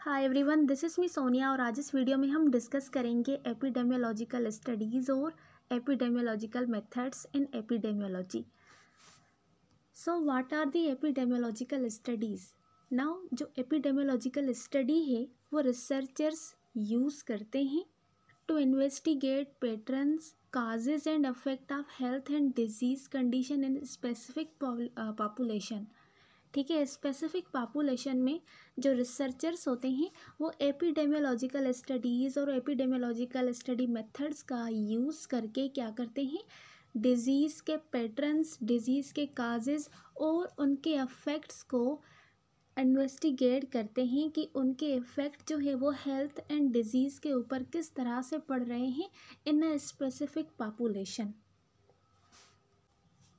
Hi everyone, this is me Sonia और आज इस वीडियो में हम डिस्कस करेंगे एपिडेमियोलॉजिकल स्टडीज़ और epidemiological methods in epidemiology. So what are the epidemiological studies? Now जो एपिडेमियोलॉजिकल स्टडी है वो रिसर्चर्स यूज़ करते हैं to investigate patterns, causes and effect of health and disease condition in specific population. ठीक है, specific population में जो researchers होते हैं वो एपिडेमियोलॉजिकल स्टडीज़ और एपिडेमियोलॉजिकल स्टडी मेथड्स का यूज़ करके क्या करते हैं, डिज़ीज़ के पैटर्न्स, डिज़ीज़ के काजेज़ और उनके अफेक्ट्स को इन्वेस्टिगेट करते हैं कि उनके इफ़ेक्ट जो है वो हेल्थ एंड डिज़ीज़ के ऊपर किस तरह से पड़ रहे हैं in a specific population.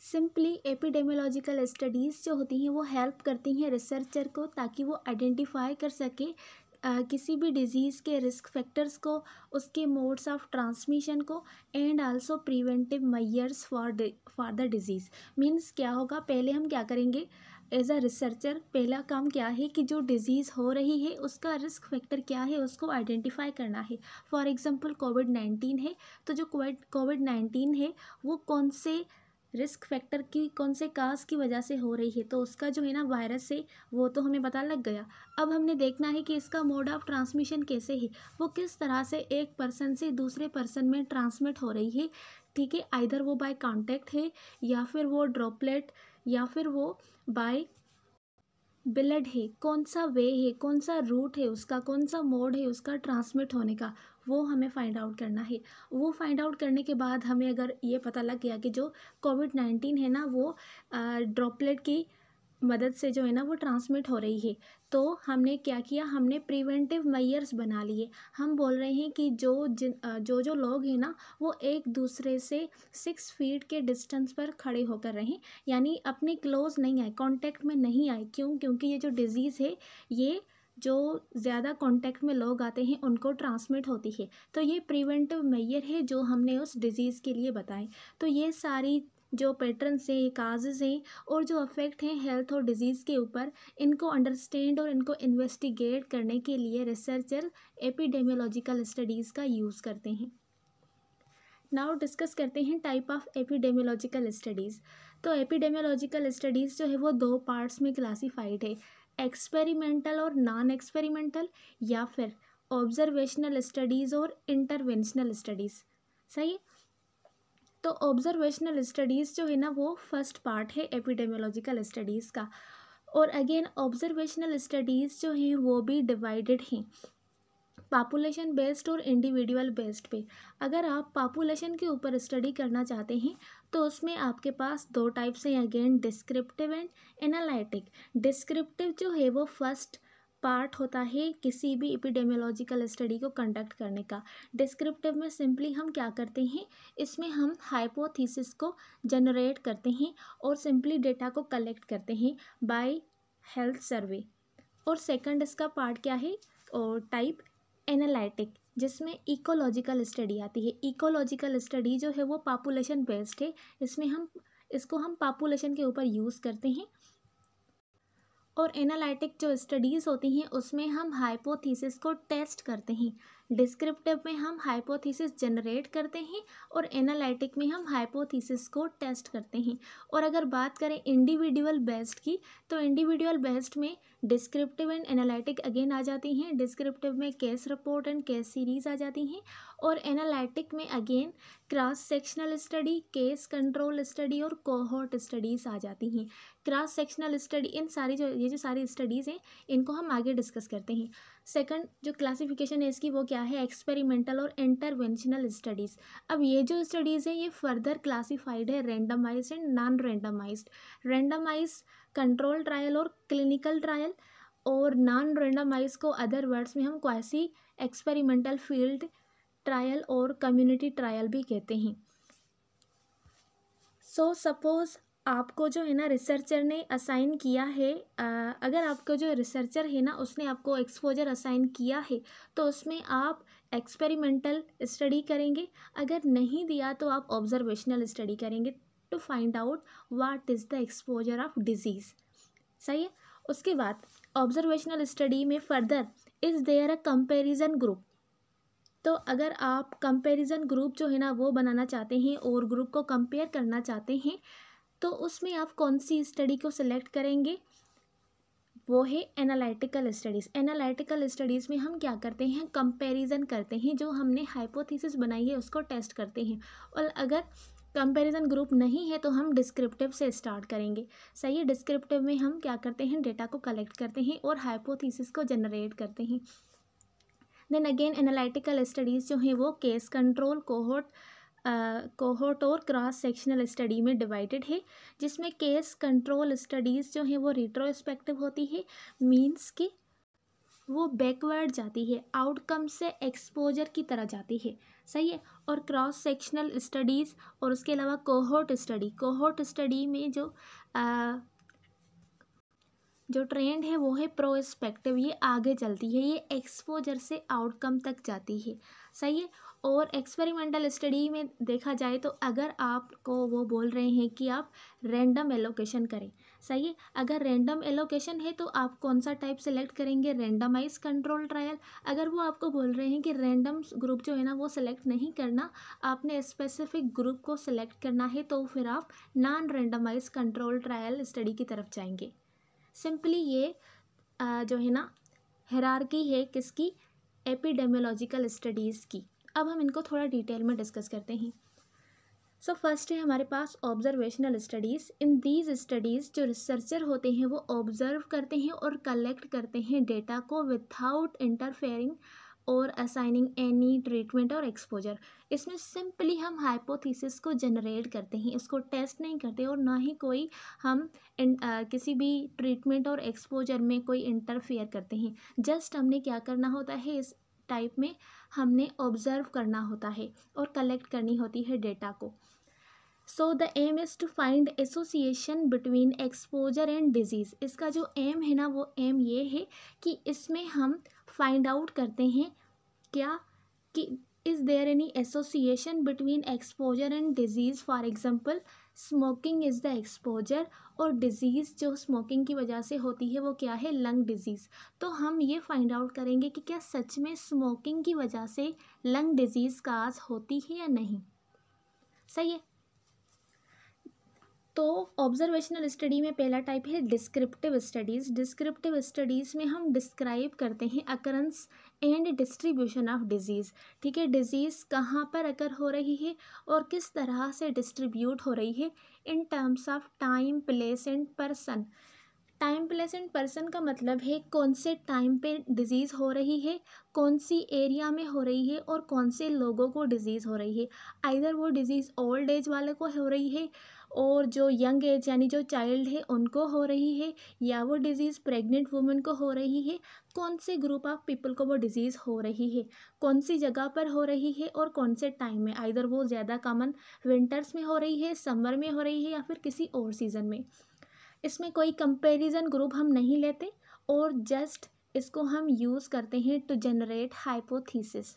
Simply epidemiological studies जो होती हैं वो हेल्प करती हैं रिसर्चर को ताकि वो आइडेंटिफाई कर सके किसी भी डिज़ीज़ के रिस्क फैक्टर्स को, उसके मोड्स ऑफ ट्रांसमिशन को and also preventive measures for the disease. Means क्या होगा, पहले हम क्या करेंगे एज अ रिसर्चर, पहला काम क्या है कि जो डिज़ीज़ हो रही है उसका रिस्क फैक्टर क्या है उसको आइडेंटिफाई करना है। फॉर एग्जांपल कोविड-19 है, तो जो कोविड-19 है वो कौन से रिस्क फैक्टर की, कौन से काज की वजह से हो रही है, तो उसका जो है ना वायरस से वो तो हमें पता लग गया। अब हमने देखना है कि इसका मोड ऑफ ट्रांसमिशन कैसे है, वो किस तरह से एक पर्सन से दूसरे पर्सन में ट्रांसमिट हो रही है। ठीक है, आइदर वो बाय कांटेक्ट है या फिर वो ड्रॉपलेट या फिर वो बाय ब्लड है, कौन सा वे है, कौन सा रूट है उसका, कौन सा मोड है उसका ट्रांसमिट होने का, वो हमें फाइंड आउट करना है। वो फाइंड आउट करने के बाद हमें अगर ये पता लग गया कि जो कोविड-19 है ना वो ड्रॉपलेट की मदद से जो है ना वो ट्रांसमिट हो रही है, तो हमने क्या किया, हमने प्रिवेंटिव मेजर्स बना लिए। हम बोल रहे हैं कि जो लोग हैं ना वो एक दूसरे से 6 फीट के डिस्टेंस पर खड़े होकर रहें, यानी अपने क्लोज नहीं आए, कांटेक्ट में नहीं आए। क्यों? क्योंकि ये जो डिज़ीज़ है ये जो ज़्यादा कांटेक्ट में लोग आते हैं उनको ट्रांसमिट होती है। तो ये प्रिवेंटिव मेजर है जो हमने उस डिज़ीज़ के लिए बताए। तो ये सारी जो पैटर्न्स हैं, काजेज़ हैं और जो अफेक्ट हैं हेल्थ और डिज़ीज़ के ऊपर, इनको अंडरस्टैंड और इनको इन्वेस्टिगेट करने के लिए रिसर्चर एपिडेमियोलॉजिकल स्टडीज़ का यूज़ करते हैं। नाउ डिस्कस करते हैं टाइप ऑफ एपिडेमियोलॉजिकल स्टडीज़। तो एपिडेमियोलॉजिकल स्टडीज़ जो है वो 2 पार्ट्स में क्लासीफाइड है, एक्सपेरिमेंटल और नॉन एक्सपेरिमेंटल, या फिर ऑब्जर्वेशनल स्टडीज़ और इंटरवेंशनल स्टडीज़। सही है, तो ऑब्जर्वेशनल स्टडीज़ जो है ना वो फर्स्ट पार्ट है एपिडेमियोलॉजिकल स्टडीज़ का। और अगेन ऑब्जर्वेशनल स्टडीज़ जो हैं वो भी डिवाइडेड हैं पॉपुलेशन बेस्ड और इंडिविजुअल बेस्ड पे। अगर आप पॉपुलेशन के ऊपर स्टडी करना चाहते हैं तो उसमें आपके पास 2 टाइप्स हैं, again descriptive and analytic. Descriptive जो है वो फर्स्ट पार्ट होता है किसी भी एपिडेमियोलॉजिकल स्टडी को कंडक्ट करने का। डिस्क्रिप्टिव में सिंपली हम क्या करते हैं, इसमें हम हाइपोथेसिस को जनरेट करते हैं और सिंपली डेटा को कलेक्ट करते हैं बाय हेल्थ सर्वे। और सेकंड इसका पार्ट क्या है और टाइप एनालिटिक, जिसमें इकोलॉजिकल स्टडी आती है। इकोलॉजिकल स्टडी जो है वो पॉपुलेशन बेस्ड है, इसको हम पॉपुलेशन के ऊपर यूज़ करते हैं। और एनालिटिक जो स्टडीज़ होती हैं उसमें हम हाइपोथेसिस को टेस्ट करते हैं। डिस्क्रिप्टिव में हम हाइपोथेसिस जनरेट करते हैं और एनालिटिक में हम हाइपोथेसिस को टेस्ट करते हैं। और अगर बात करें इंडिविजुअल बेस्ड की, तो इंडिविजुअल बेस्ड में डिस्क्रिप्टिव एंड एनालिटिक अगेन आ जाती हैं। डिस्क्रिप्टिव में case report and case series आ जाती हैं और एनालिटिक में again cross sectional study, case control study और कोहोर्ट स्टडीज़ आ जाती हैं। क्रॉस सेक्शनल स्टडी, ये जो सारी स्टडीज़ हैं इनको हम आगे डिस्कस करते हैं। सेकंड जो क्लासिफिकेशन है इसकी वो क्या है, एक्सपेरिमेंटल और इंटरवेंशनल स्टडीज़। अब ये जो स्टडीज़ है ये फर्दर क्लासिफाइड है randomized and non randomized. Randomize control trial और क्लिनिकल ट्रायल, और नॉन रैंडमाइज को अदर वर्ड्स में हम क्वासी एक्सपेरिमेंटल फील्ड ट्रायल और कम्युनिटी ट्रायल भी कहते हैं। सो सपोज़ आपको जो है ना रिसर्चर ने असाइन किया है, अगर आपको जो रिसर्चर है ना उसने आपको एक्सपोजर असाइन किया है तो उसमें आप एक्सपेरिमेंटल स्टडी करेंगे, अगर नहीं दिया तो आप ऑब्जर्वेशनल स्टडी करेंगे to find out what is the exposure of disease. सही है, उसके बाद ऑब्जर्वेशनल स्टडी में further is there a comparison group. तो अगर आप कंपैरिजन ग्रुप जो है ना वो बनाना चाहते हैं और ग्रुप को कंपेयर करना चाहते हैं, तो उसमें आप कौन सी स्टडी को सिलेक्ट करेंगे? वो है एनालिटिकल स्टडीज़। एनालिटिकल स्टडीज़ में हम क्या करते हैं, कंपैरिजन करते हैं, जो हमने हाइपोथेसिस बनाई है उसको टेस्ट करते हैं। और अगर कंपैरिजन ग्रुप नहीं है तो हम डिस्क्रिप्टिव से स्टार्ट करेंगे। सही है, डिस्क्रिप्टिव में हम क्या करते हैं, डेटा को कलेक्ट करते हैं और हाइपोथेसिस को जनरेट करते हैं। देन अगेन एनालिटिकल स्टडीज़ जो हैं वो केस कंट्रोल, कोहोर्ट और क्रॉस सेक्शनल स्टडी में डिवाइडेड है, जिसमें केस कंट्रोल स्टडीज़ जो हैं वो रिट्रोस्पेक्टिव होती है, मीन्स कि वो बैकवर्ड जाती है, आउटकम से एक्सपोजर की तरह जाती है। सही है। और क्रॉस सेक्शनल स्टडीज़ और उसके अलावा कोहोर्ट स्टडी में जो ट्रेंड है वो है प्रोस्पेक्टिव, ये आगे चलती है, ये एक्सपोजर से आउटकम तक जाती है। सही है। और एक्सपेरिमेंटल स्टडी में देखा जाए तो अगर आपको वो बोल रहे हैं कि आप रैंडम एलोकेशन करें, सही है, अगर रैंडम एलोकेशन है तो आप कौन सा टाइप सेलेक्ट करेंगे, रैंडमाइज कंट्रोल ट्रायल। अगर वो आपको बोल रहे हैं कि रैंडम ग्रुप जो है ना वो सेलेक्ट नहीं करना, आपने स्पेसिफिक ग्रुप को सेलेक्ट करना है, तो फिर आप non randomise control trial study की तरफ जाएंगे। सिंपली ये जो है ना हायरार्की है किसकी, एपिडेमियोलॉजिकल स्टडीज़ की। अब हम इनको थोड़ा डिटेल में डिस्कस करते हैं। सो फर्स्ट है हमारे पास observational studies. In these studies जो रिसर्चर होते हैं वो ऑब्जर्व करते हैं और कलेक्ट करते हैं डेटा को विदाउट इंटरफेयरिंग और असाइनिंग एनी ट्रीटमेंट और एक्सपोजर। इसमें सिंपली हम हाइपोथेसिस को जनरेट करते हैं, इसको टेस्ट नहीं करते और ना ही कोई हम किसी भी ट्रीटमेंट और एक्सपोजर में कोई इंटरफेयर करते हैं। जस्ट हमने क्या करना होता है, इस टाइप में हमने ऑब्जर्व करना होता है और कलेक्ट करनी होती है डेटा को। So the aim is to find association between exposure and disease. इसका जो एम है ना वो एम ये है कि इसमें हम फाइंड आउट करते हैं क्या कि is there any association between exposure and disease. For example smoking is the exposure और डिजीज़ जो स्मोकिंग की वजह से होती है वो क्या है, लंग डिजीज़। तो हम ये फाइंड आउट करेंगे कि क्या सच में स्मोकिंग की वजह से लंग डिजीज़ काज होती है या नहीं। सही है। तो ऑब्जर्वेशनल स्टडी में पहला टाइप है डिस्क्रिप्टिव स्टडीज़। डिस्क्रिप्टिव स्टडीज़ में हम डिस्क्राइब करते हैं occurrence and distribution of disease. ठीक है, डिजीज़ कहाँ पर अकर हो रही है और किस तरह से डिस्ट्रीब्यूट हो रही है in terms of time, place and person. Time, place and person का मतलब है कौन से टाइम पे डिजीज़ हो रही है, कौन सी एरिया में हो रही है और कौन से लोगों को डिजीज़ हो रही है। आइदर वो डिजीज़ ओल्ड एज वाले को हो रही है और जो यंग एज यानी जो चाइल्ड है उनको हो रही है, या वो डिज़ीज़ प्रेग्नेंट वुमेन को हो रही है, कौन से ग्रुप ऑफ पीपल को वो डिज़ीज़ हो रही है, कौन सी जगह पर हो रही है और कौन से टाइम में। आइदर वो ज़्यादा कॉमन विंटर्स में हो रही है, समर में हो रही है या फिर किसी और सीज़न में। इसमें कोई कंपैरिजन ग्रुप हम नहीं लेते और जस्ट इसको हम यूज़ करते हैं टू जनरेट हाइपोथेसिस।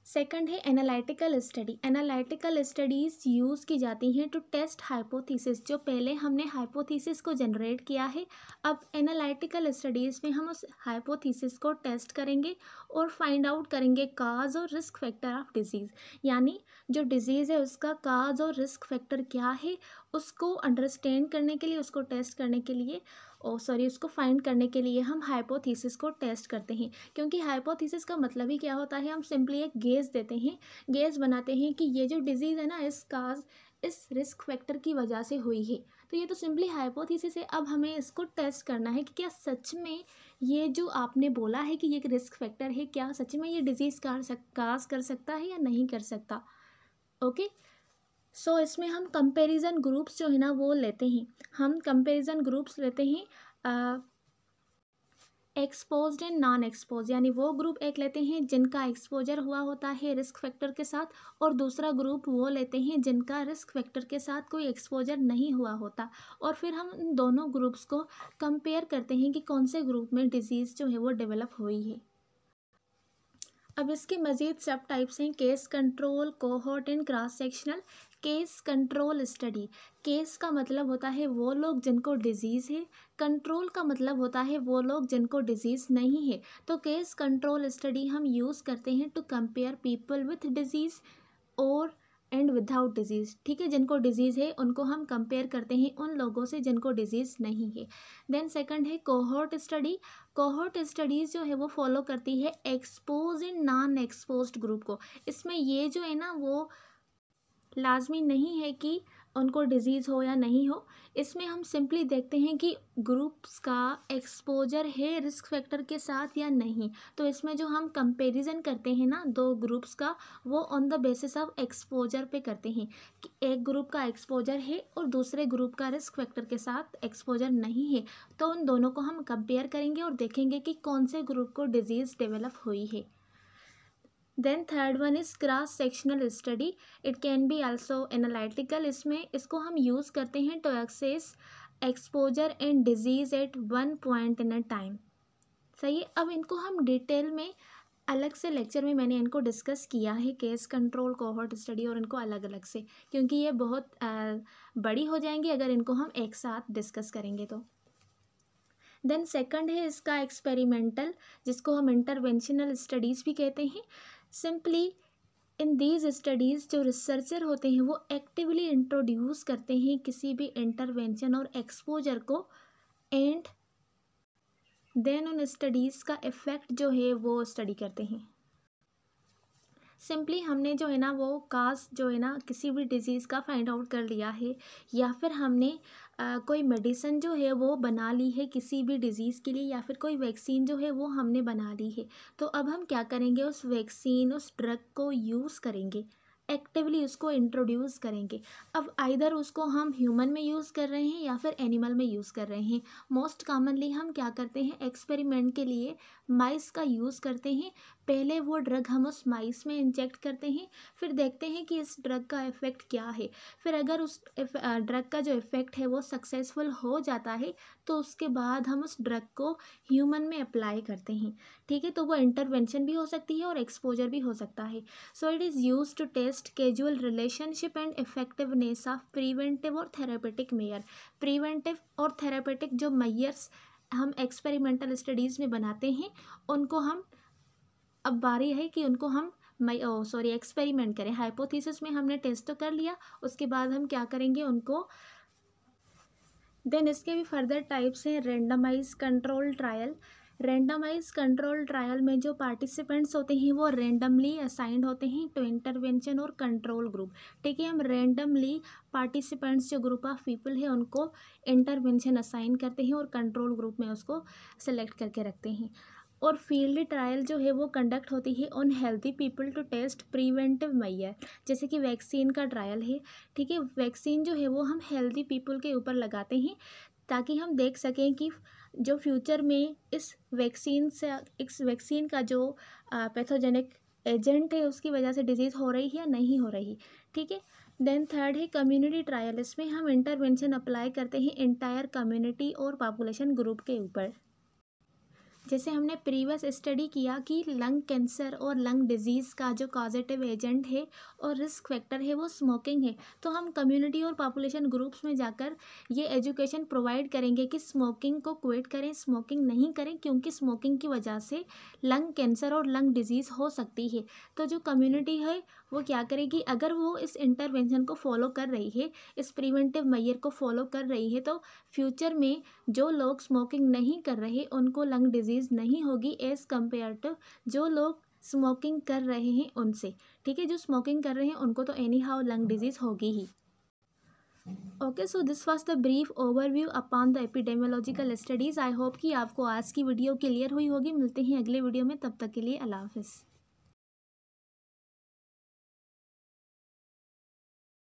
सेकंड है analytical study. Analytical studies use की जाती हैं टू टेस्ट हाइपोथेसिस। जो पहले हमने हाइपोथेसिस को जनरेट किया है, अब एनालिटिकल स्टडीज़ में हम उस हाइपोथेसिस को टेस्ट करेंगे और फाइंड आउट करेंगे काज और रिस्क फैक्टर ऑफ डिजीज़। यानी जो डिजीज़ है उसका काज और रिस्क फैक्टर क्या है, उसको अंडरस्टैंड करने के लिए, उसको टेस्ट करने के लिए उसको फाइंड करने के लिए हम हाइपोथेसिस को टेस्ट करते हैं। क्योंकि हाइपोथेसिस का मतलब ही क्या होता है, हम सिंपली एक गेस देते हैं, गेस बनाते हैं कि ये जो डिजीज़ है ना इस रिस्क फैक्टर की वजह से हुई है। तो ये तो सिंपली हाइपोथेसिस है। अब हमें इसको टेस्ट करना है कि क्या सच में ये जो आपने बोला है कि ये एक रिस्क फैक्टर है, क्या सच में ये डिजीज़ काज कर सकता है या नहीं कर सकता। ओके। सो इसमें हम कंपैरिजन ग्रुप्स जो है ना वो लेते हैं। हम कंपैरिजन ग्रुप्स लेते हैं एक्सपोज्ड एंड नॉन एक्सपोज, यानी वो ग्रुप एक लेते हैं जिनका एक्सपोजर हुआ होता है रिस्क फैक्टर के साथ, और दूसरा ग्रुप वो लेते हैं जिनका रिस्क फैक्टर के साथ कोई एक्सपोजर नहीं हुआ होता। और फिर हम इन दोनों ग्रुप्स को कंपेयर करते हैं कि कौन से ग्रुप में डिजीज़ जो है वो डेवलप हुई है। अब इसके मज़ीद सब टाइप्स हैं case control, cohort and cross sectional. Case control study, case का मतलब होता है वो लोग जिनको डिजीज़ है, कंट्रोल का मतलब होता है वो लोग जिनको डिजीज़ नहीं है। तो केस कंट्रोल स्टडी हम यूज़ करते हैं to compare people with disease और एंड विदाउट डिजीज़, ठीक है। जिनको डिजीज़ है उनको हम कंपेयर करते हैं उन लोगों से जिनको डिजीज़ नहीं है। देन सेकंड है कोहोर्ट स्टडी। कोहोर्ट स्टडीज़ जो है वो फॉलो करती है expose and non exposed group को। इसमें ये जो है ना वो लाजमी नहीं है कि उनको डिजीज़ हो या नहीं हो, इसमें हम सिंपली देखते हैं कि ग्रुप्स का एक्सपोजर है रिस्क फैक्टर के साथ या नहीं। तो इसमें जो हम कंपैरिजन करते हैं ना दो ग्रुप्स का, वो on the basis of exposure पे करते हैं कि एक ग्रुप का एक्सपोजर है और दूसरे ग्रुप का रिस्क फैक्टर के साथ एक्सपोजर नहीं है। तो उन दोनों को हम कंपेयर करेंगे और देखेंगे कि कौन से ग्रुप को डिजीज़ डेवलप हुई है। Then third one is cross sectional study, it can be also analytical. इसको हम यूज़ करते हैं to access exposure and disease at one point in a time. सही है। अब इनको हम डिटेल में अलग से लेक्चर में मैंने इनको डिस्कस किया है, केस कंट्रोल कोहोर्ट स्टडी, और इनको अलग अलग से, क्योंकि ये बहुत बड़ी हो जाएंगी अगर इनको हम एक साथ डिस्कस करेंगे तो। देन सेकंड है इसका एक्सपेरिमेंटल, जिसको हम इंटरवेंशनल स्टडीज़ भी कहते हैं। सिंपली इन दीज स्टडीज़ जो रिसर्चर होते हैं वो एक्टिवली इंट्रोड्यूस करते हैं किसी भी इंटरवेंशन और एक्सपोजर को, एंड देन उन स्टडीज़ का इफ़ेक्ट जो है वो स्टडी करते हैं। सिंपली हमने जो है ना वो काज जो है ना किसी भी डिज़ीज़ का फाइंड आउट कर लिया है, या फिर हमने कोई मेडिसिन जो है वो बना ली है किसी भी डिज़ीज़ के लिए, या फिर कोई वैक्सीन जो है वो हमने बना ली है। तो अब हम क्या करेंगे, उस वैक्सीन उस ड्रग को यूज़ करेंगे, एक्टिवली उसको इंट्रोड्यूस करेंगे। अब आइदर उसको हम ह्यूमन में यूज़ कर रहे हैं या फिर एनिमल में यूज़ कर रहे हैं। मोस्ट कॉमनली हम क्या करते हैं, एक्सपेरिमेंट के लिए माइस का यूज़ करते हैं। पहले वो ड्रग हम उस माइस में इंजेक्ट करते हैं, फिर देखते हैं कि इस ड्रग का इफ़ेक्ट क्या है। फिर अगर उस ड्रग का जो इफ़ेक्ट है वो सक्सेसफुल हो जाता है तो उसके बाद हम उस ड्रग को ह्यूमन में अप्लाई करते हैं, ठीक है। तो वो इंटरवेंशन भी हो सकती है और एक्सपोजर भी हो सकता है। So it is use to test casual relationship and effectiveness of preventive और थेरेपेटिक मेयर। प्रिवेंटिव और थेरेपेटिक जो मेयर्स हम एक्सपेरिमेंटल स्टडीज़ में बनाते हैं उनको हम, अब बारी है कि उनको हम एक्सपेरिमेंट करें। हाइपोथेसिस में हमने टेस्ट तो कर लिया, उसके बाद हम क्या करेंगे उनको। देन इसके भी फर्दर टाइप्स हैं randomise control trial. Randomise control trial में जो पार्टिसिपेंट्स होते हैं वो रेंडमली असाइंड होते हैं टू इंटरवेंशन और कंट्रोल ग्रुप, ठीक है। हम रेंडमली पार्टिसिपेंट्स जो ग्रुप ऑफ पीपल है उनको इंटरवेंशन असाइन करते हैं और कंट्रोल ग्रुप में उसको सेलेक्ट करके रखते हैं। और फील्ड ट्रायल जो है वो कंडक्ट होती है on healthy people to test preventive measure, जैसे कि वैक्सीन का ट्रायल है, ठीक है। वैक्सीन जो है वो हम हेल्दी पीपल के ऊपर लगाते हैं ताकि हम देख सकें कि जो फ्यूचर में इस वैक्सीन का जो पैथोजेनिक एजेंट है उसकी वजह से डिजीज़ हो रही है या नहीं हो रही, ठीक है। देन थर्ड है कम्युनिटी ट्रायल। इसमें हम इंटरवेंशन अप्लाई करते हैं इंटायर कम्युनिटी और पॉपुलेशन ग्रुप के ऊपर। जैसे हमने प्रीवियस स्टडी किया कि लंग कैंसर और लंग डिजीज़ का जो कॉजेटिव एजेंट है और रिस्क फैक्टर है वो स्मोकिंग है, तो हम कम्युनिटी और पॉपुलेशन ग्रुप्स में जाकर ये एजुकेशन प्रोवाइड करेंगे कि स्मोकिंग को क्विट करें, स्मोकिंग नहीं करें, क्योंकि स्मोकिंग की वजह से लंग कैंसर और लंग डिजीज़ हो सकती है। तो जो कम्युनिटी है वो क्या करेगी, अगर वो इस इंटरवेंशन को फॉलो कर रही है, इस प्रिवेंटिव मेजर को फॉलो कर रही है, तो फ्यूचर में जो लोग स्मोकिंग नहीं कर रहे उनको लंग डिजीज़ नहीं होगी एज़ कम्पेयर टू जो लोग स्मोकिंग कर रहे हैं उनसे, ठीक है। जो स्मोकिंग कर रहे हैं उनको तो एनी हाउ लंग डिजीज़ होगी ही। Okay, so this was the brief overview upon the epidemiological studies. I hope कि आपको आज की वीडियो क्लियर हुई होगी। मिलते हैं अगले वीडियो में, तब तक के लिए अल्लाह हाफिज़।